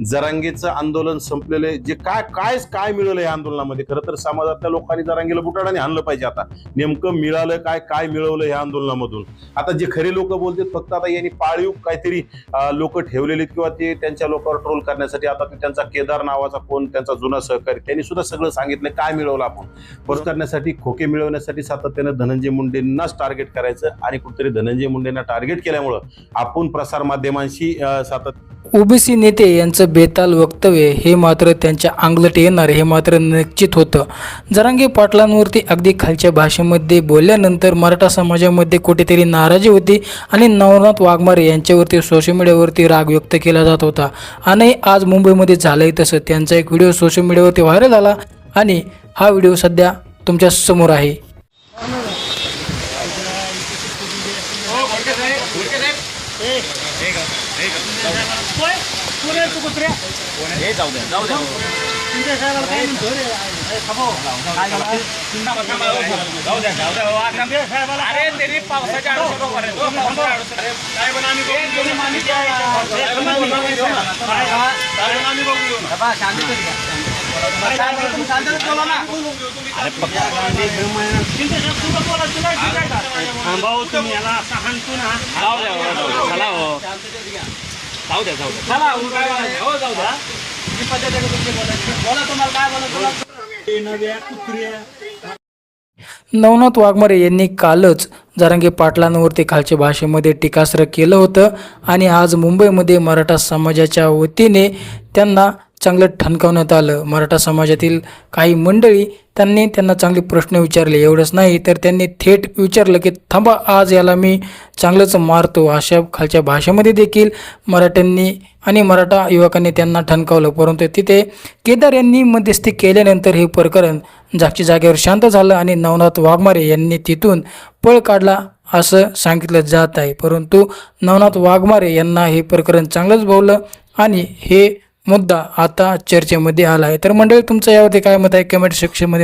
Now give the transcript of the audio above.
जरांगेचं आंदोलन संपलेले जे काय काय काय मिळालं या आंदोलनामध्ये, खरं तर समाजातल्या लोकांनी जरांगेला बुटाडाने आणलं पाहिजे. आता नेमकं मिळालं काय, काय मिळवलं या आंदोलनामधून. आता जे खरे लोक बोलतात फक्त आता यांनी पाळीव काहीतरी लोक ठेवलेले किंवा ते त्यांच्या लोकांवर ट्रोल करण्यासाठी. आता त्यांचा केदार नावाचा कोण त्यांचा जुना सहकारी, त्यांनी सुद्धा सगळं सांगितलं काय मिळवलं आपण. परत करण्यासाठी खोके मिळवण्यासाठी सातत्यानं धनंजय मुंडेंनाच टार्गेट करायचं आणि कुठेतरी धनंजय मुंडेंना टार्गेट केल्यामुळं आपण प्रसार माध्यमांशी ओबीसी नेते यांचं बेताल वक्तव्य हे मात्र त्यांच्या अंगलट येणार हे मात्र निश्चित होतं. जरांगे पाटलांवरती अगदी खालच्या भाषेमध्ये बोलल्यानंतर मराठा समाजामध्ये कुठेतरी नाराजी होती आणि नवनाथ वाघमारे यांच्यावरती सोशल मीडियावरती राग व्यक्त केला जात होता. आणि आज मुंबईमध्ये झालंय तसं. त्यांचा एक व्हिडिओ सोशल मीडियावरती व्हायरल झाला आणि हा व्हिडिओ सध्या तुमच्या समोर आहे. नवनाथ वाघमारे यांनी कालच जरांगे पाटलांवरती खालच्या भाषेमध्ये टीकास्त्र केलं होतं आणि आज मुंबईमध्ये मराठा समाजाच्या वतीने त्यांना चांगलं ठणकावण्यात आलं. मराठा समाजातील काही मंडळी त्यांना चांगले प्रश्न विचारले. एवढंच नाही तर त्यांनी थेट विचारलं की थांबा आज याला मी चांगलंच मारतो. अशा खालच्या भाषेमध्ये देखील मराठ्यांनी आणि मराठा युवकांनी त्यांना ठणकावलं. परंतु तिथे केदार यांनी मध्यस्थी केल्यानंतर हे प्रकरण जागच्या जागेवर शांत झालं आणि नवनाथ वाघमारे यांनी तिथून पळ काढला असं सांगितलं जात आहे. परंतु नवनाथ वाघमारे यांना हे प्रकरण चांगलंच भावलं आणि हे मुद्दा आता चर्चेमध्ये आला आहे. तर मंडळी तुमचं यावरती काय मत आहे कमेंट सेक्शनमध्ये